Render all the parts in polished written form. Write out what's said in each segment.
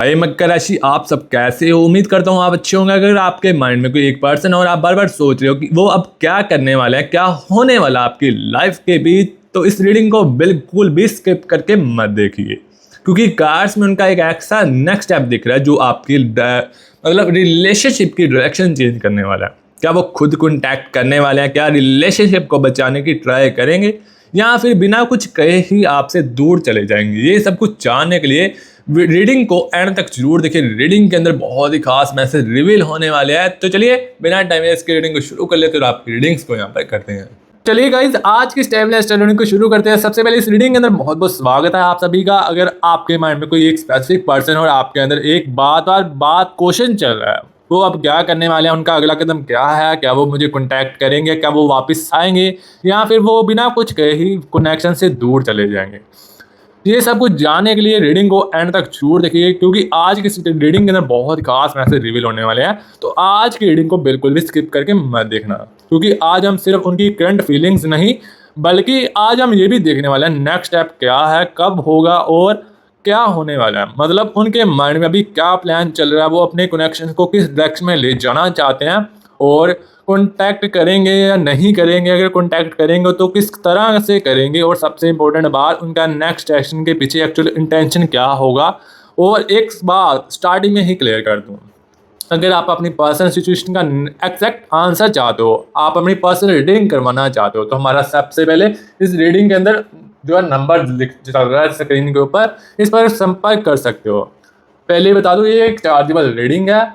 हाय मकर राशि, आप सब कैसे हो? उम्मीद करता हूँ आप अच्छे होंगे। अगर आपके माइंड में कोई एक पर्सन और आप बार बार सोच रहे हो कि वो अब क्या करने वाला है, क्या होने वाला आपकी लाइफ के बीच, तो इस रीडिंग को बिल्कुल भी स्किप करके मत देखिए, क्योंकि कार्ड्स में उनका एक ऐसा नेक्स्ट स्टेप दिख रहा है जो आपकी मतलब रिलेशनशिप की डायरेक्शन चेंज करने वाला है। क्या वो खुद कॉन्टैक्ट करने वाले हैं? क्या रिलेशनशिप को बचाने की ट्राई करेंगे, या फिर बिना कुछ कहे ही आपसे दूर चले जाएंगे? ये सब कुछ जानने के लिए रीडिंग को एंड तक जरूर देखिए। रीडिंग के अंदर बहुत ही खास मैसेज रिवील होने वाले हैं। तो चलिए बिना टाइम वेस्ट के रीडिंग को शुरू कर लेते हैं और आपकी रीडिंग्स को यहाँ पर करते हैं। चलिए गाइज, आज की स्टेबलेस रीडिंग को शुरू करते हैं। सबसे पहले इस रीडिंग के अंदर बहुत बहुत स्वागत है आप सभी का। अगर आपके माइंड में कोई एक स्पेसिफिक पर्सन और आपके अंदर एक बात क्वेश्चन चल रहा है, वो अब क्या करने वाले हैं, उनका अगला कदम क्या है, क्या वो मुझे कांटेक्ट करेंगे, क्या वो वापस आएंगे, या फिर वो बिना कुछ कहे ही कनेक्शन से दूर चले जाएंगे, ये सब कुछ जानने के लिए रीडिंग को एंड तक जरूर देखिए, क्योंकि आज की रीडिंग के अंदर बहुत ही खास मैसेज रिवील होने वाले हैं। तो आज की रीडिंग को बिल्कुल भी स्किप करके मत देखना, क्योंकि आज हम सिर्फ उनकी करंट फीलिंग्स नहीं, बल्कि आज हम ये भी देखने वाले हैं नेक्स्ट स्टेप क्या है, कब होगा और क्या होने वाला है। मतलब उनके माइंड में अभी क्या प्लान चल रहा है, वो अपने कनेक्शन को किस डायरेक्शन में ले जाना चाहते हैं, और कॉन्टैक्ट करेंगे या नहीं करेंगे, अगर कॉन्टैक्ट करेंगे तो किस तरह से करेंगे, और सबसे इम्पोर्टेंट बात, उनका नेक्स्ट एक्शन के पीछे एक्चुअल इंटेंशन क्या होगा। और एक बात स्टार्टिंग में ही क्लियर कर दूँ, अगर आप अपनी पर्सनल सिचुएशन का एग्जैक्ट आंसर चाहते हो, आप अपनी पर्सनल रीडिंग करवाना चाहते हो, तो हमारा सबसे पहले इस रीडिंग के अंदर जो है नंबर चल रहा है स्क्रीन के ऊपर, इस पर संपर्क कर सकते हो। पहले बता दूँ, ये एक चार्जेबल रीडिंग है,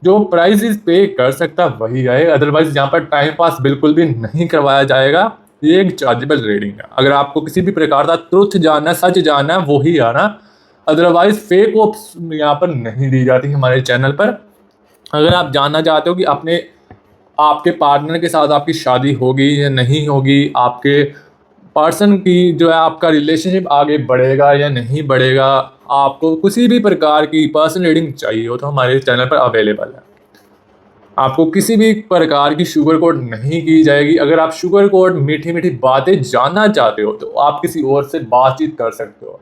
जो प्राइस पे कर सकता वही आएगा, अदरवाइज यहाँ पर टाइम पास बिल्कुल भी नहीं करवाया जाएगा। ये एक चार्जेबल रीडिंग है। अगर आपको किसी भी प्रकार का ट्रुथ जानना है, सच जानना है, वो ही आना, अदरवाइज फेक होप्स यहाँ पर नहीं दी जाती हमारे चैनल पर। अगर आप जानना चाहते हो कि आपके पार्टनर के साथ आपकी शादी होगी या नहीं होगी, आपके पर्सन की जो है आपका रिलेशनशिप आगे बढ़ेगा या नहीं बढ़ेगा, आपको किसी भी प्रकार की पर्सनल रीडिंग चाहिए हो तो हमारे चैनल पर अवेलेबल है। आपको किसी भी प्रकार की शुगर कोट नहीं की जाएगी। अगर आप शुगर कोट मीठी मीठी बातें जानना चाहते हो तो आप किसी और से बातचीत कर सकते हो,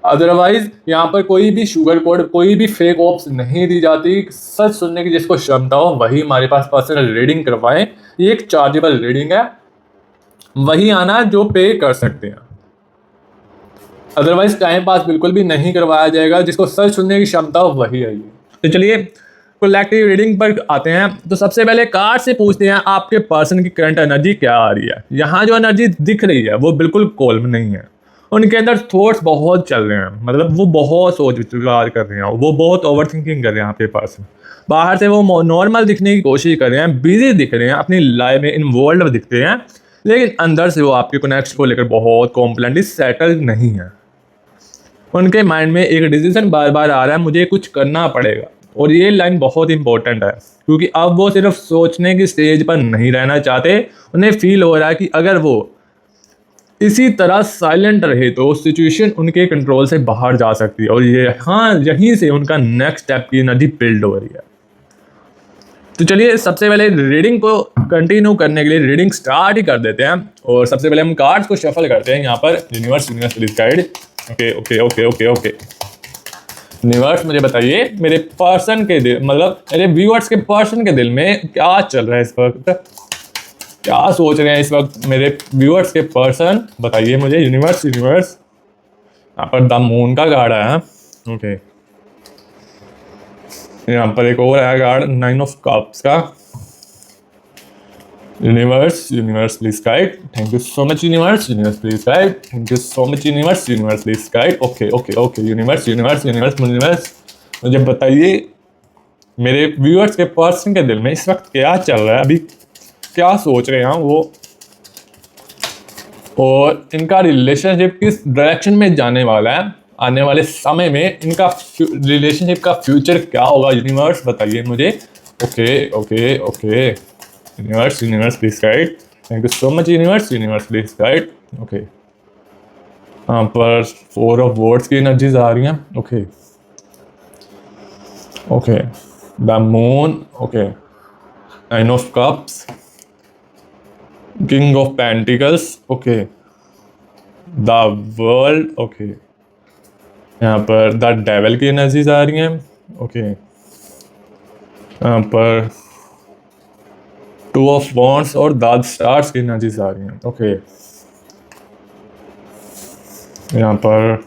अदरवाइज यहाँ पर कोई भी शुगर कोड, कोई भी फेक ऑप्स नहीं दी जाती। सच सुनने की जिसको क्षमता हो वही हमारे पास पर्सनल रीडिंग करवाएं। ये एक चार्जेबल रीडिंग है, वही आना जो पे कर सकते हैं, अदरवाइज टाइम पास बिल्कुल भी नहीं करवाया जाएगा। जिसको सच सुनने की क्षमता हो वही आइए। तो चलिए कलेक्टिव रीडिंग पर आते हैं। तो सबसे पहले कार्ड से पूछते हैं आपके पर्सन की करंट एनर्जी क्या आ रही है। यहाँ जो एनर्जी दिख रही है वो बिल्कुल कॉल्म नहीं है, उनके अंदर थॉट्स बहुत चल रहे हैं, मतलब वो बहुत सोच विचार कर रहे हैं, वो बहुत ओवर थिंकिंग कर रहे हैं। आपके पर्सन बाहर से वो नॉर्मल दिखने की कोशिश कर रहे हैं, बिजी दिख रहे हैं, अपनी लाइफ में इन्वॉल्व दिखते हैं, लेकिन अंदर से वो आपके कनेक्शन को लेकर बहुत कॉम्प्लेटली सेटल नहीं है। उनके माइंड में एक डिसीजन बार बार आ रहा है, मुझे कुछ करना पड़ेगा। और ये लाइन बहुत इंपॉर्टेंट है, क्योंकि अब वो सिर्फ सोचने की स्टेज पर नहीं रहना चाहते। उन्हें फील हो रहा है कि अगर वो इसी तरह साइलेंट रहे तो सिचुएशन उनके कंट्रोल से बाहर जा सकती है, और यहीं से उनका नेक्स्ट स्टेप की एनर्जी बिल्ड हो रही है। तो चलिए सबसे पहले रीडिंग को कंटिन्यू करने के लिए रीडिंग स्टार्ट ही कर देते हैं। और सबसे पहले हम कार्ड्स को शफल करते हैं यहाँ पर। Universe please guide. Okay okay okay okay okay universe, मुझे बताइए मेरे पर्सन के दिल, मतलब मेरे व्यूअर्स के पर्सन के दिल में क्या चल रहा है इस वक्त, क्या सोच रहे हैं इस वक्त मेरे व्यूअर्स के पर्सन, बताइए मुझे। यूनिवर्स यहाँ पर द मून का कार्ड है। ओके, यहाँ पर एक और है कार्ड 9 ऑफ कप्स का। Universe please guide. Thank you so much universe please guide. Thank you so much universe please guide. Okay okay okay universe मुझे बताइए मेरे व्यूअर्स के पर्सन के दिल में इस वक्त क्या चल रहा है, अभी क्या सोच रहे हैं वो, और इनका रिलेशनशिप किस डायरेक्शन में जाने वाला है आने वाले समय में, इनका रिलेशनशिप का फ्यूचर क्या होगा। यूनिवर्स बताइए मुझे। Okay okay okay universe please guide. Thank you so much universe please guide. Okay, यहाँ पर 4 ऑफ वॉर्ड्स की एनर्जीज आ रही हैं। Okay okay the moon. Okay 9 of cups, king of pentacles. Okay the world. Okay यहाँ पर the devil की energies आ रही हैं। ओके, यहाँ पर टू ऑफ वॉन्ड्स और द स्टार्स की एनर्जीज आ रही हैं। ओके, यहाँ पर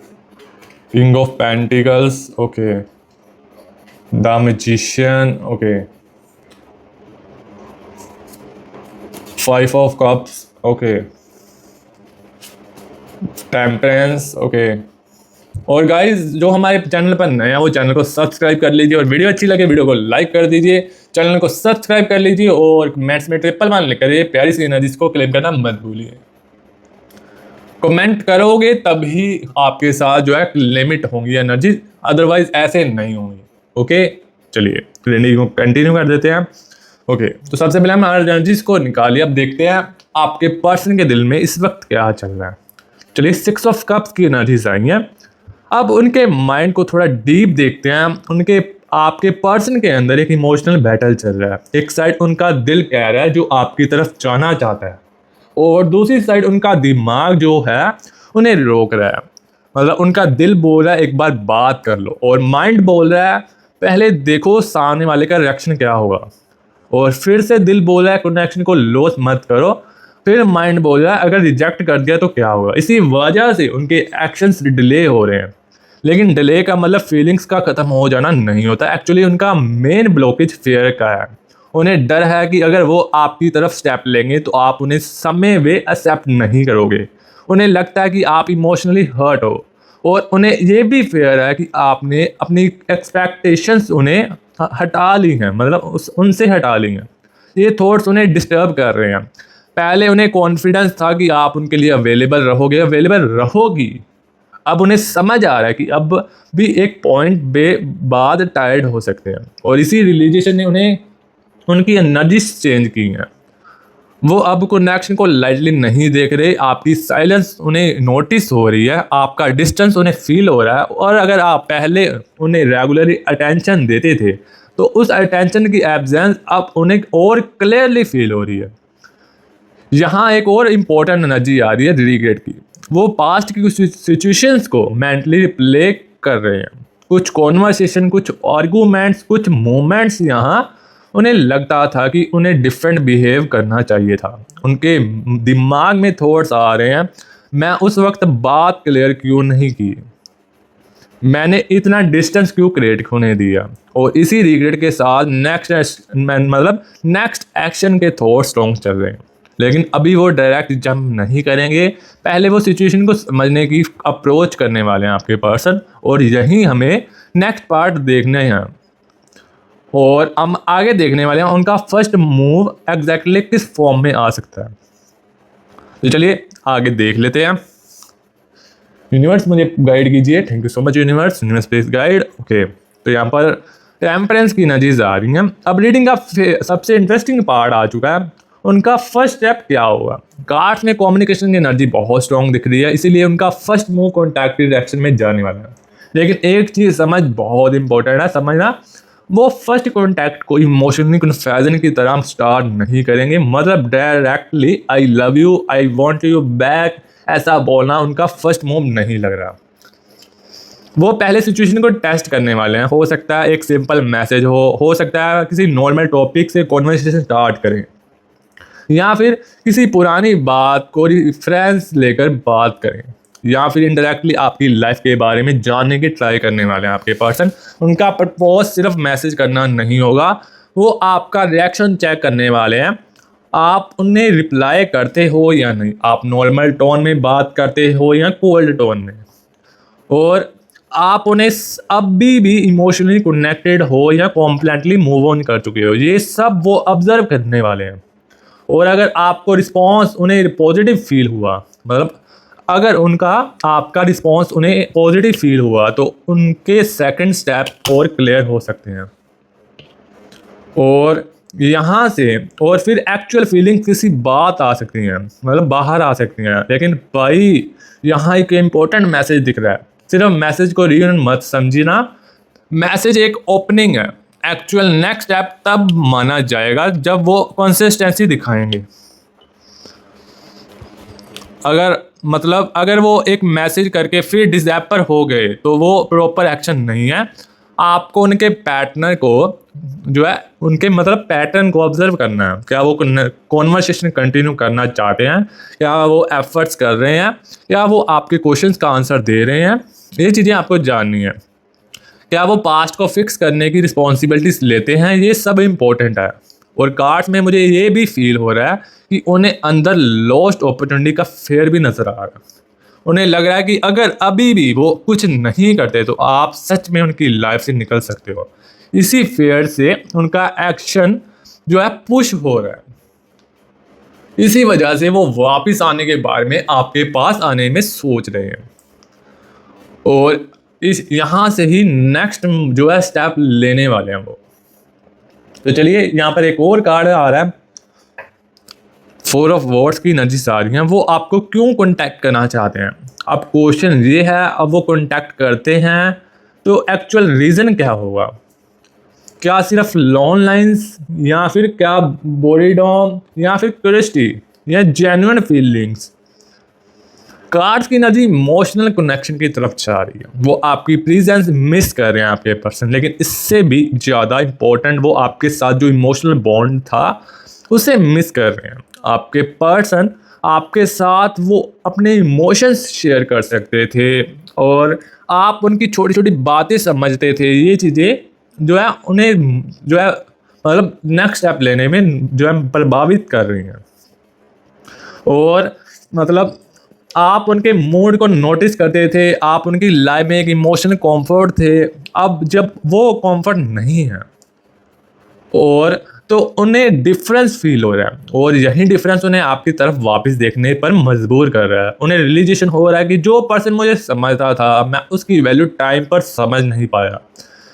king of pentacles. Okay, the magician. Okay, five of cups. Okay, temperance. Okay, और गाइस जो हमारे चैनल पर नए हैं वो चैनल को सब्सक्राइब कर लीजिए, और वीडियो अच्छी लगे वीडियो को लाइक कर दीजिए, चैनल को सब्सक्राइब कर लीजिए, और मैथ्स में ट्रिपल 1 लिख कर प्यारी सी एनर्जीज को क्लेम करना मत भूलिए। कमेंट करोगे तभी आपके साथ जो है लिमिट होंगी एनर्जी, अदरवाइज ऐसे नहीं होंगी। ओके, चलिए रीडिंग को कंटिन्यू कर देते हैं। ओके, तो सबसे पहले हम एनर्जीज को निकालिए। अब देखते हैं आपके पर्सन के दिल में इस वक्त क्या चल रहा है। चलिए, 6 ऑफ कप्स की एनर्जीज आई हैं। अब उनके माइंड को थोड़ा डीप देखते हैं। उनके आपके पर्सन के अंदर एक इमोशनल बैटल चल रहा है। एक साइड उनका दिल कह रहा है जो आपकी तरफ जाना चाहता है, और दूसरी साइड उनका दिमाग जो है उन्हें रोक रहा है। मतलब उनका दिल बोल रहा है एक बार बात कर लो, और माइंड बोल रहा है पहले देखो सामने वाले का रिएक्शन क्या होगा, और फिर से दिल बोल रहा है कनेक्शन को लॉस मत करो, फिर माइंड बोल रहा है अगर रिजेक्ट कर दिया तो क्या होगा। इसी वजह से उनके एक्शंस डिले हो रहे हैं। लेकिन डिले का मतलब फीलिंग्स का ख़त्म हो जाना नहीं होता। एक्चुअली उनका मेन ब्लॉकेज फेयर का है। उन्हें डर है कि अगर वो आपकी तरफ स्टेप लेंगे तो आप उन्हें समय वे एक्सेप्ट नहीं करोगे। उन्हें लगता है कि आप इमोशनली हर्ट हो, और उन्हें ये भी फेयर है कि आपने अपनी एक्सपेक्टेशंस उन्हें हटा ली हैं, मतलब उनसे हटा ली हैं। ये थॉट्स उन्हें डिस्टर्ब कर रहे हैं। पहले उन्हें कॉन्फिडेंस था कि आप उनके लिए अवेलेबल रहोगे, अवेलेबल रहोगी। अब उन्हें समझ आ रहा है कि अब भी एक पॉइंट बाद टायर्ड हो सकते हैं, और इसी रियलाइजेशन ने उन्हें उनकी एनर्जीज चेंज की हैं। वो अब कनेक्शन को लाइटली नहीं देख रहे। आपकी साइलेंस उन्हें नोटिस हो रही है, आपका डिस्टेंस उन्हें फील हो रहा है, और अगर आप पहले उन्हें रेगुलरली अटेंशन देते थे तो उस अटेंशन की एब्सेंस अब उन्हें और क्लियरली फील हो रही है। यहाँ एक और इम्पोर्टेंट एनर्जी आ रही है रिग्रेट की। वो पास्ट की कुछ सिचुएशंस को मेंटली रिप्ले कर रहे हैं। कुछ कॉन्वर्सेशन, कुछ आर्गूमेंट्स, कुछ मोमेंट्स यहाँ उन्हें लगता था कि उन्हें डिफरेंट बिहेव करना चाहिए था। उनके दिमाग में थॉट्स आ रहे हैं, मैं उस वक्त बात क्लियर क्यों नहीं की, मैंने इतना डिस्टेंस क्यों क्रिएट होने दिया। और इसी रिग्रेट के साथ नेक्स्ट एक्शन के थॉट्स स्ट्रॉन्ग चल रहे हैं। लेकिन अभी वो डायरेक्ट जंप नहीं करेंगे, पहले वो सिचुएशन को समझने की अप्रोच करने वाले हैं आपके पर्सन, और यही हमें नेक्स्ट पार्ट देखने हैं। और हम आगे देखने वाले हैं उनका फर्स्ट मूव एग्जैक्टली किस फॉर्म में आ सकता है। तो चलिए आगे देख लेते हैं। यूनिवर्स मुझे गाइड कीजिए। Thank you so much universe please guide. Okay, तो यहाँ पर टेम्परेंस की एनर्जीज आ रही हैं। अब रीडिंग का सबसे इंटरेस्टिंग पार्ट आ चुका है। उनका फर्स्ट स्टेप क्या होगा। कार्ड्स में कम्युनिकेशन की एनर्जी बहुत स्ट्रॉन्ग दिख रही है, इसीलिए उनका फर्स्ट मूव कॉन्टैक्ट डायरेक्शन में जाने वाला है। लेकिन एक चीज़ समझ बहुत इंपॉर्टेंट है, समझना, वो फर्स्ट कॉन्टैक्ट को इमोशनली कन्फ्यूजन की तरह स्टार्ट नहीं करेंगे। मतलब directly I love you, I want you back ऐसा बोलना उनका फर्स्ट मूव नहीं लग रहा। वो पहले सिचुएशन को टेस्ट करने वाले हैं। हो सकता है एक सिंपल मैसेज हो सकता है किसी नॉर्मल टॉपिक से कॉन्वर्सेशन स्टार्ट करें, या फिर किसी पुरानी बात को रेफरेंस लेकर बात करें, या फिर इनडायरेक्टली आपकी लाइफ के बारे में जानने की ट्राई करने वाले हैं आपके पर्सन। उनका पर्पस सिर्फ मैसेज करना नहीं होगा, वो आपका रिएक्शन चेक करने वाले हैं। आप उन्हें रिप्लाई करते हो या नहीं, आप नॉर्मल टोन में बात करते हो या कोल्ड टोन में, और आप उन्हें अभी भी इमोशनली कनेक्टेड हो या कॉम्प्लीटली मूव ऑन कर चुके हो, ये सब वो ऑब्जर्व करने वाले हैं। और अगर आपको रिस्पॉन्स उन्हें पॉजिटिव फील हुआ, मतलब अगर उनका आपका रिस्पॉन्स उन्हें पॉजिटिव फील हुआ, तो उनके सेकंड स्टेप और क्लियर हो सकते हैं। और यहाँ से और फिर एक्चुअल फीलिंग किसी बात आ सकती हैं, मतलब बाहर आ सकती हैं। लेकिन भाई यहाँ एक इम्पोर्टेंट मैसेज दिख रहा है, सिर्फ मैसेज को रीड मत समझना। मैसेज एक ओपनिंग है, एक्चुअल नेक्स्ट स्टेप तब माना जाएगा जब वो कंसिस्टेंसी दिखाएंगे। अगर वो एक मैसेज करके फिर डिसएपर हो गए तो वो प्रॉपर एक्शन नहीं है। आपको उनके पैटर्न को जो है उनके पैटर्न को ऑब्जर्व करना है। क्या वो कॉन्वर्सेशन कंटिन्यू करना चाहते हैं, क्या वो एफर्ट्स कर रहे हैं, या वो आपके क्वेश्चंस का आंसर दे रहे हैं, ये चीज़ें आपको जाननी है। क्या वो पास्ट को फिक्स करने की रिस्पॉन्सिबिलिटीज लेते हैं, ये सब इम्पोर्टेंट है। और कार्ड्स में मुझे ये भी फील हो रहा है कि उन्हें अंदर लॉस्ट अपॉर्चुनिटी का फेयर भी नज़र आ रहा है। उन्हें लग रहा है कि अगर अभी भी वो कुछ नहीं करते तो आप सच में उनकी लाइफ से निकल सकते हो। इसी फेयर से उनका एक्शन जो है पुश हो रहा है। इसी वजह से वो वापस आने के बारे में आपके पास आने में सोच रहे हैं। और इस यहाँ से ही नेक्स्ट जो है स्टेप लेने वाले हैं वो। तो चलिए यहाँ पर एक और कार्ड आ रहा है, 4 ऑफ वॉर्ड्स की एनर्जी आ रही हैं। वो आपको क्यों कांटेक्ट करना चाहते हैं? अब क्वेश्चन ये है, अब वो कांटेक्ट करते हैं तो एक्चुअल रीज़न क्या होगा? क्या सिर्फ लॉन लाइन्स, या फिर क्या बोरीडॉम, या फिर क्यूरियोसिटी, या जेन्युइन फीलिंग्स? कार्ड्स की एनर्जी इमोशनल कनेक्शन की तरफ जा रही है। वो आपकी प्रेजेंस मिस कर रहे हैं आपके पर्सन, लेकिन इससे भी ज़्यादा इम्पोर्टेंट वो आपके साथ जो इमोशनल बॉन्ड था उसे मिस कर रहे हैं। आपके पर्सन आपके साथ वो अपने इमोशंस शेयर कर सकते थे और आप उनकी छोटी छोटी बातें समझते थे। ये चीज़ें जो है उन्हें जो है नेक्स्ट स्टेप लेने में जो है प्रभावित कर रही हैं। और आप उनके मूड को नोटिस करते थे, आप उनकी लाइफ में एक इमोशनल कंफर्ट थे। अब जब वो कंफर्ट नहीं है और तो उन्हें डिफरेंस फील हो रहा है, और यही डिफरेंस उन्हें आपकी तरफ वापस देखने पर मजबूर कर रहा है। उन्हें रियलाइजेशन हो रहा है कि जो पर्सन मुझे समझता था मैं उसकी वैल्यू टाइम पर समझ नहीं पाया।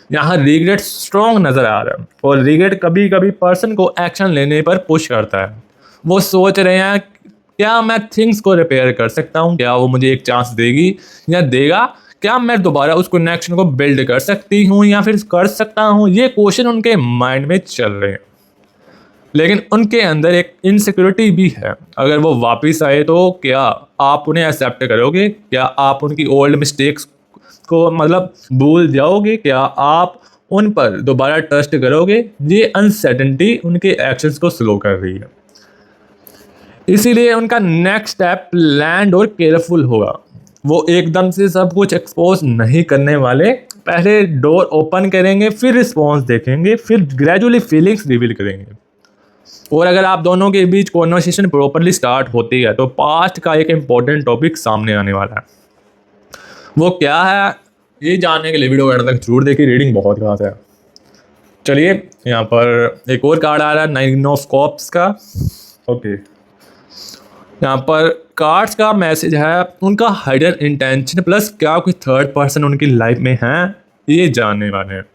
यहाँ रिग्रेट स्ट्रॉन्ग नज़र आ रहा है, और रिग्रेट कभी कभी पर्सन को एक्शन लेने पर पुश करता है। वो सोच रहे हैं क्या मैं थिंग्स को रिपेयर कर सकता हूँ, क्या वो मुझे एक चांस देगी या देगा, क्या मैं दोबारा उस कनेक्शन को बिल्ड कर सकती हूँ या फिर कर सकता हूँ। ये क्वेश्चन उनके माइंड में चल रहे हैं, लेकिन उनके अंदर एक इनसिक्योरिटी भी है। अगर वो वापस आए तो क्या आप उन्हें एक्सेप्ट करोगे? क्या आप उनकी ओल्ड मिस्टेक्स को भूल जाओगे? क्या आप उन पर दोबारा ट्रस्ट करोगे? ये अनसर्टेनिटी उनके एक्शंस को स्लो कर रही है। इसीलिए उनका नेक्स्ट स्टेप लैंड और केयरफुल होगा। वो एकदम से सब कुछ एक्सपोज नहीं करने वाले, पहले डोर ओपन करेंगे, फिर रिस्पॉन्स देखेंगे, फिर ग्रेजुअली फीलिंग्स रिवील करेंगे। और अगर आप दोनों के बीच कॉन्वर्सेशन प्रॉपरली स्टार्ट होती है तो पास्ट का एक इम्पॉर्टेंट टॉपिक सामने आने वाला है। वो क्या है, ये जानने के लिए वीडियो एंड तक जरूर देखिए, रीडिंग बहुत खास है। चलिए यहाँ पर एक और कार्ड आ रहा है 9 ऑफ कप्स का। ओके, यहाँ पर कार्ड्स का मैसेज है उनका हिडन इंटेंशन प्लस क्या कोई थर्ड पर्सन उनकी लाइफ में है, ये जानने वाले हैं।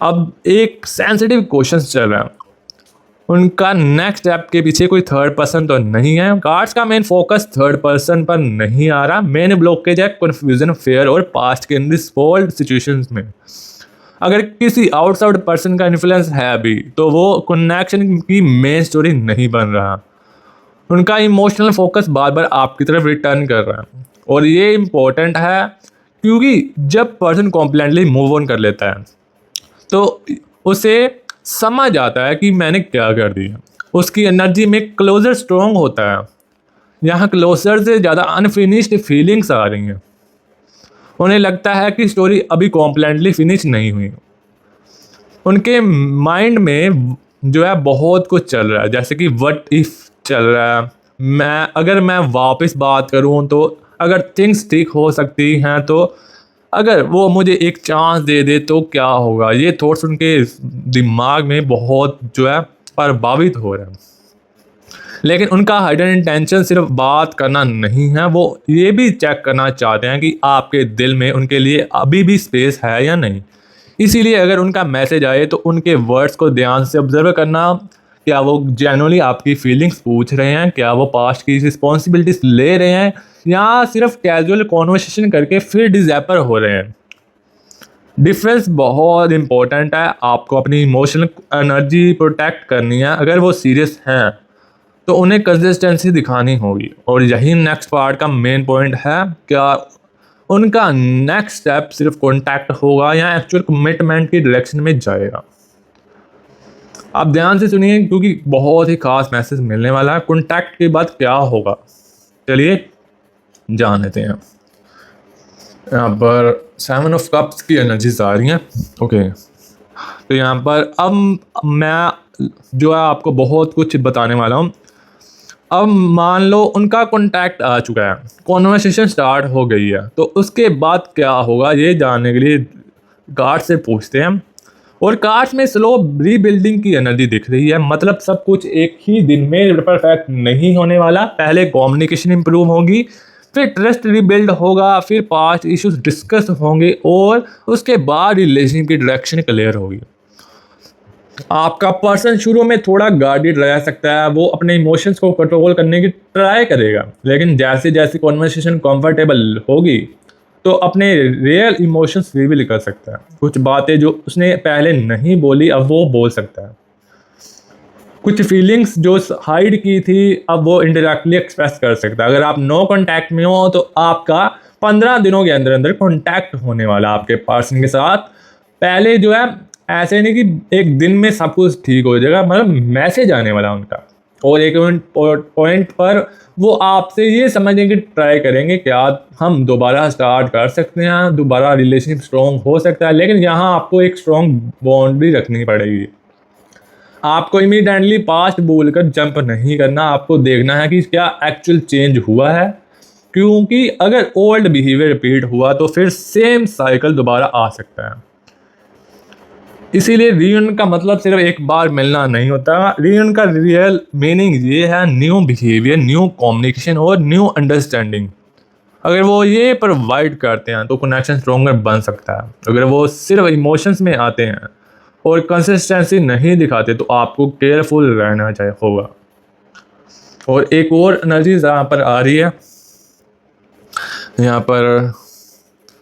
अब एक सेंसिटिव क्वेश्चन चल रहा है, उनका नेक्स्ट स्टेप के पीछे कोई थर्ड पर्सन तो नहीं है। कार्ड्स का मेन फोकस थर्ड पर्सन पर नहीं आ रहा, मेन ब्लॉकेज है कन्फ्यूजन, फेयर और पास्ट के रिसॉल्व्ड सिचुएशंस में। अगर किसी आउटसाइड पर्सन का इन्फ्लुएंस है अभी तो वो कनेक्शन की मेन स्टोरी नहीं बन रहा। उनका इमोशनल फोकस बार बार आपकी तरफ रिटर्न कर रहा है, और ये इम्पोर्टेंट है क्योंकि जब पर्सन कॉम्प्लेंटली मूव ऑन कर लेता है तो उसे समझ आता है कि मैंने क्या कर दिया। उसकी एनर्जी में क्लोजर स्ट्रॉन्ग होता है। यहाँ क्लोजर से ज़्यादा अनफिनिश्ड फीलिंग्स आ रही हैं। उन्हें लगता है कि स्टोरी अभी कॉम्प्लेंटली फिनिश नहीं हुई। उनके माइंड में जो है बहुत कुछ चल रहा है, जैसे कि व्हाट इफ चल रहा है। अगर मैं वापस बात करूं तो अगर थिंग्स ठीक हो सकती हैं, तो अगर वो मुझे एक चांस दे दे तो क्या होगा। ये थॉट्स उनके दिमाग में बहुत जो है प्रभावित हो रहे हैं। लेकिन उनका हिडन इंटेंशन सिर्फ बात करना नहीं है, वो ये भी चेक करना चाहते हैं कि आपके दिल में उनके लिए अभी भी स्पेस है या नहीं। इसीलिए अगर उनका मैसेज आए तो उनके वर्ड्स को ध्यान से ऑब्जर्व करना। क्या वो जेन्युइनली आपकी फीलिंग्स पूछ रहे हैं? क्या वो पास्ट की रिस्पॉन्सिबिलिटीज ले रहे हैं, या सिर्फ कैजुअल कॉन्वर्सेशन करके फिर डिसएपर हो रहे हैं? डिफरेंस बहुत इंपॉर्टेंट है। आपको अपनी इमोशनल एनर्जी प्रोटेक्ट करनी है। अगर वो सीरियस हैं तो उन्हें कंसिस्टेंसी दिखानी होगी और यही नेक्स्ट पार्ट का मेन पॉइंट है। क्या उनका नेक्स्ट स्टेप सिर्फ कॉन्टैक्ट होगा या एक्चुअल कमिटमेंट की डायरेक्शन में जाएगा। आप ध्यान से सुनिए क्योंकि बहुत ही खास मैसेज मिलने वाला है। कॉन्टैक्ट के बाद क्या होगा, चलिए जान लेते हैं। यहाँ पर 7 ऑफ कप्स की एनर्जीज आ रही हैं। ओके, तो यहाँ पर अब मैं जो है आपको बहुत कुछ बताने वाला हूँ। अब मान लो उनका कॉन्टैक्ट आ चुका है, कॉन्वर्सेशन स्टार्ट हो गई है, तो उसके बाद क्या होगा ये जानने के लिए कार्ड से पूछते हैं। और कार्ड्स में स्लो रीबिल्डिंग की एनर्जी दिख रही है, मतलब सब कुछ एक ही दिन में परफेक्ट नहीं होने वाला। पहले कम्युनिकेशन इंप्रूव होगी, फिर ट्रस्ट रीबिल्ड होगा, फिर पास्ट इश्यूज डिस्कस होंगे और उसके बाद रिलेशन की डायरेक्शन क्लियर होगी। आपका पर्सन शुरू में थोड़ा गार्डेड रह सकता है, वो अपने इमोशंस को कंट्रोल करने की ट्राई करेगा, लेकिन जैसे जैसे कॉन्वर्सेशन कंफर्टेबल होगी तो अपने रियल इमोशंस रिवील कर सकता है। कुछ बातें जो उसने पहले नहीं बोली अब वो बोल सकता है। कुछ फीलिंग्स जो हाइड की थी अब वो इंडायरेक्टली एक्सप्रेस कर सकता है। अगर आप नो कांटेक्ट में हो तो आपका 15 दिनों के अंदर अंदर कांटेक्ट होने वाला आपके पर्सन के साथ। पहले जो है ऐसे नहीं कि एक दिन में सब कुछ ठीक हो जाएगा, मतलब मैसेज आने वाला उनका। और एक पॉइंट पर वो आपसे ये समझने की ट्राई करेंगे कि हम दोबारा स्टार्ट कर सकते हैं, दोबारा रिलेशनशिप स्ट्रॉन्ग हो सकता है, लेकिन यहाँ आपको एक स्ट्रॉन्ग बाउंड्री रखनी पड़ेगी। आपको इमीडिएटली पास्ट बोलकर जंप नहीं करना, आपको देखना है कि क्या एक्चुअल चेंज हुआ है, क्योंकि अगर ओल्ड बिहेवियर रिपीट हुआ तो फिर सेम साइकिल दोबारा आ सकता है। इसीलिए रीयूनियन का मतलब सिर्फ एक बार मिलना नहीं होता। रीयूनियन का रियल मीनिंग ये है न्यू बिहेवियर, न्यू कम्युनिकेशन और न्यू अंडरस्टैंडिंग। अगर वो ये प्रोवाइड करते हैं तो कनेक्शन स्ट्रॉन्गर बन सकता है। अगर वो सिर्फ इमोशंस में आते हैं और कंसिस्टेंसी नहीं दिखाते तो आपको केयरफुल रहना चाहिए होगा। और एक और एनर्जी यहाँ पर आ रही है, यहाँ पर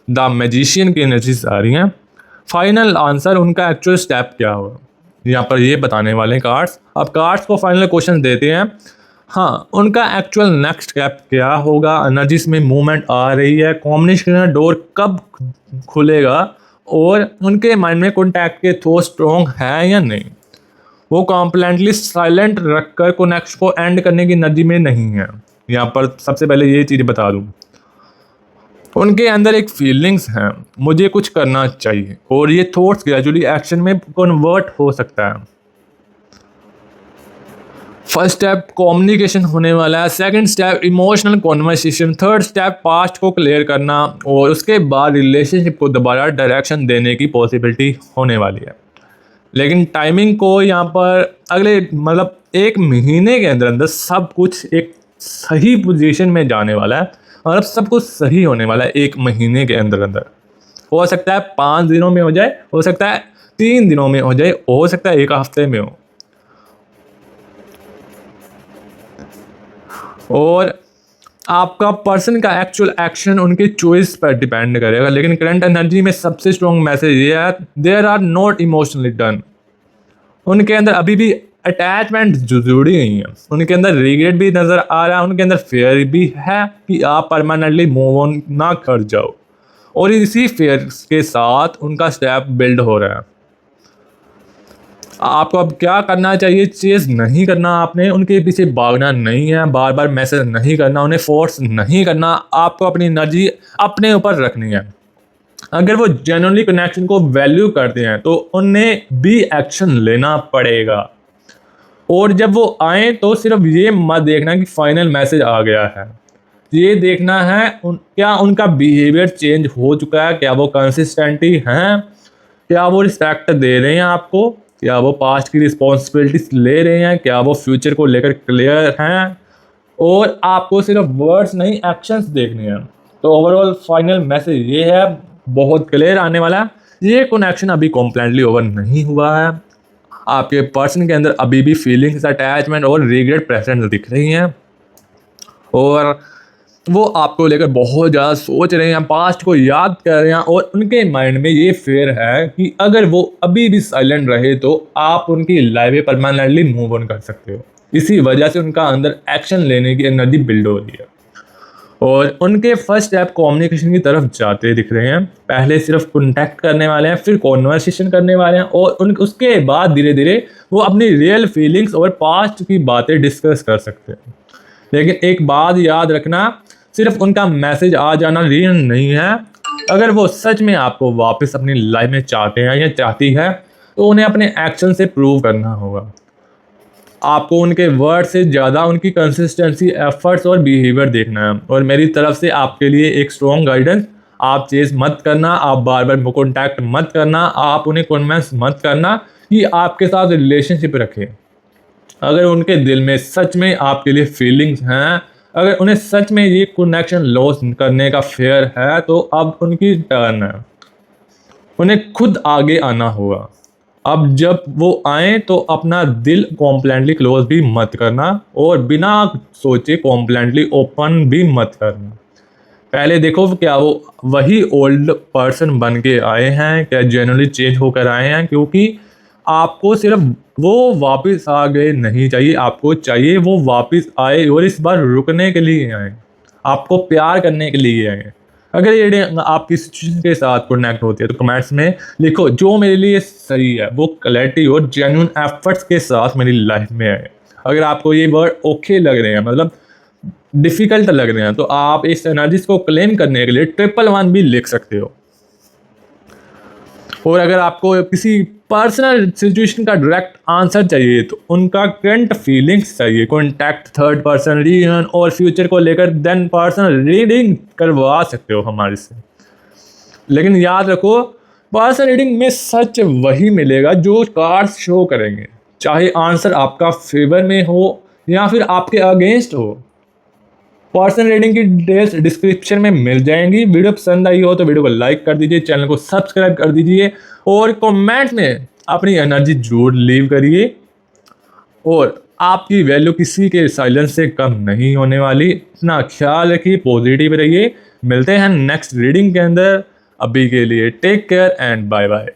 द मैजिशियन की एनर्जीज आ रही हैं। फाइनल आंसर उनका एक्चुअल स्टेप क्या होगा यहाँ पर ये बताने वाले हैं कार्ड्स। अब कार्ड्स को फाइनल क्वेश्चन देते हैं। हाँ, उनका एक्चुअल नेक्स्ट स्टेप क्या होगा। एनर्जीज में मूवमेंट आ रही है, कॉम्बिनेशन डोर कब खुलेगा और उनके माइंड में कॉन्टैक्ट के थॉट स्ट्रॉन्ग है या नहीं। वो कॉम्प्लेंटली साइलेंट रखकर कनेक्शन को एंड करने की एनर्जी में नहीं है। यहाँ पर सबसे पहले ये चीज़ बता दूँ, उनके अंदर एक फीलिंग्स हैं, मुझे कुछ करना चाहिए, और ये थॉट्स ग्रेजुअली एक्शन में कन्वर्ट हो सकता है। फर्स्ट स्टेप कम्युनिकेशन होने वाला है, second step emotional conversation, third step past को क्लियर करना और उसके बाद रिलेशनशिप को दोबारा डायरेक्शन देने की पॉसिबिलिटी होने वाली है। लेकिन टाइमिंग को यहाँ पर अगले मतलब 1 महीने के अंदर अंदर सब कुछ एक सही पोजीशन में जाने वाला है और अब सब कुछ सही होने वाला है 1 महीने के अंदर अंदर। हो सकता है 5 दिनों में हो जाए, हो सकता है 3 दिनों में हो जाए, हो सकता है 1 हफ्ते में हो। और आपका पर्सन का एक्चुअल एक्शन उनके चॉइस पर डिपेंड करेगा। लेकिन करंट एनर्जी में सबसे स्ट्रॉन्ग मैसेज ये है, there are not emotionally done. उनके अंदर अभी भी अटैचमेंट जुड़ी गई है, उनके अंदर रिग्रेट भी नज़र आ रहा है, उनके अंदर फेयर भी है कि आप परमानेंटली मूव ऑन ना कर जाओ। और इसी फेयर के साथ उनका स्टेप बिल्ड हो रहा है। आपको अब क्या करना चाहिए, चेज नहीं करना, आपने उनके पीछे भागना नहीं है, बार बार मैसेज नहीं करना, उन्हें फोर्स नहीं करना, आपको अपनी एनर्जी अपने ऊपर रखनी है। अगर वो जेन्युइनली कनेक्शन को वैल्यू करते हैं तो उन्हें भी एक्शन लेना पड़ेगा। और जब वो आए तो सिर्फ ये मत देखना कि फाइनल मैसेज आ गया है, ये देखना है क्या उनका बिहेवियर चेंज हो चुका है, क्या वो कंसिस्टेंटी हैं, क्या वो रिस्पेक्ट दे रहे हैं आपको, क्या वो पास्ट की रिस्पॉन्सिबिलिटीज ले रहे हैं, क्या वो फ्यूचर को लेकर क्लियर हैं। और आपको सिर्फ वर्ड्स नहीं एक्शंस देखने हैं। तो ओवरऑल फाइनल मैसेज ये है, बहुत क्लियर आने वाला है। ये कनेक्शन अभी कम्प्लीटली ओवर नहीं हुआ है, आपके पर्सन के अंदर अभी भी फीलिंग्स, अटैचमेंट और रिग्रेट प्रेजेंट दिख रही हैं और वो आपको लेकर बहुत ज़्यादा सोच रहे हैं, पास्ट को याद कर रहे हैं और उनके माइंड में ये फेयर है कि अगर वो अभी भी साइलेंट रहे तो आप उनकी लाइफ में परमानेंटली मूव ऑन कर सकते हो। इसी वजह से उनका अंदर एक्शन लेने की एनर्जी बिल्ड हो रही है और उनके फर्स्ट स्टेप कम्युनिकेशन की तरफ जाते दिख रहे हैं। पहले सिर्फ कॉन्टैक्ट करने वाले हैं, फिर कॉन्वर्सेशन करने वाले हैं और उसके बाद धीरे धीरे वो अपनी रियल फीलिंग्स और पास्ट की बातें डिस्कस कर सकते हैं। लेकिन एक बात याद रखना, सिर्फ उनका मैसेज आ जाना रीजन नहीं है। अगर वो सच में आपको वापस अपनी लाइफ में चाहते हैं या चाहती है तो उन्हें अपने एक्शन से प्रूव करना होगा। आपको उनके वर्ड से ज़्यादा उनकी कंसिस्टेंसी, एफर्ट्स और बिहेवियर देखना है। और मेरी तरफ से आपके लिए एक स्ट्रॉन्ग गाइडेंस, आप चेस मत करना, आप बार बार कॉन्टैक्ट मत करना, आप उन्हें कन्विंस मत करना कि आपके साथ रिलेशनशिप रखें। अगर उनके दिल में सच में आपके लिए फीलिंग्स हैं, अगर उन्हें सच में ये कनेक्शन लॉस करने का फेयर है, तो अब उनकी टर्न है। उन्हें खुद आगे आना होगा। अब जब वो आए तो अपना दिल कॉम्प्लेटली क्लोज भी मत करना और बिना सोचे कॉम्प्लेटली ओपन भी मत करना। पहले देखो क्या वो वही ओल्ड पर्सन बन के आए हैं, क्या जेन्युइनली चेंज होकर आए हैं। क्योंकि आपको सिर्फ वो वापस आ गए नहीं चाहिए, आपको चाहिए वो वापस आए और इस बार रुकने के लिए आए, आपको प्यार करने के लिए आए। अगर ये आपकी सिचुएशन के साथ कनेक्ट होती है तो कमेंट्स में लिखो जो मेरे लिए सही है, वो क्लैरिटी और जेन्युइन एफर्ट्स के साथ मेरी लाइफ में आए। अगर आपको ये वर्ड ओके लग रहे हैं, मतलब डिफ़िकल्ट लग रहे हैं, तो आप इस एनर्जीज को क्लेम करने के लिए 111 भी लिख सकते हो। और अगर आपको किसी पर्सनल सिचुएशन का डायरेक्ट आंसर चाहिए तो उनका करंट फीलिंग्स चाहिए, कॉन्टैक्ट, थर्ड पर्सन रीजन और फ्यूचर को लेकर देन पर्सनल रीडिंग करवा सकते हो हमारे से। लेकिन याद रखो, पर्सनल रीडिंग में सच वही मिलेगा जो कार्ड्स शो करेंगे, चाहे आंसर आपका फेवर में हो या फिर आपके अगेंस्ट हो। पर्सनल रीडिंग की डिटेल्स डिस्क्रिप्शन में मिल जाएंगी। वीडियो पसंद आई हो तो वीडियो को लाइक कर दीजिए, चैनल को सब्सक्राइब कर दीजिए और कमेंट में अपनी एनर्जी जरूर लीव करिए। और आपकी वैल्यू किसी के साइलेंस से कम नहीं होने वाली। इतना ख्याल रखिए, पॉजिटिव रहिए। मिलते हैं नेक्स्ट रीडिंग के अंदर। अभी के लिए take care and bye bye.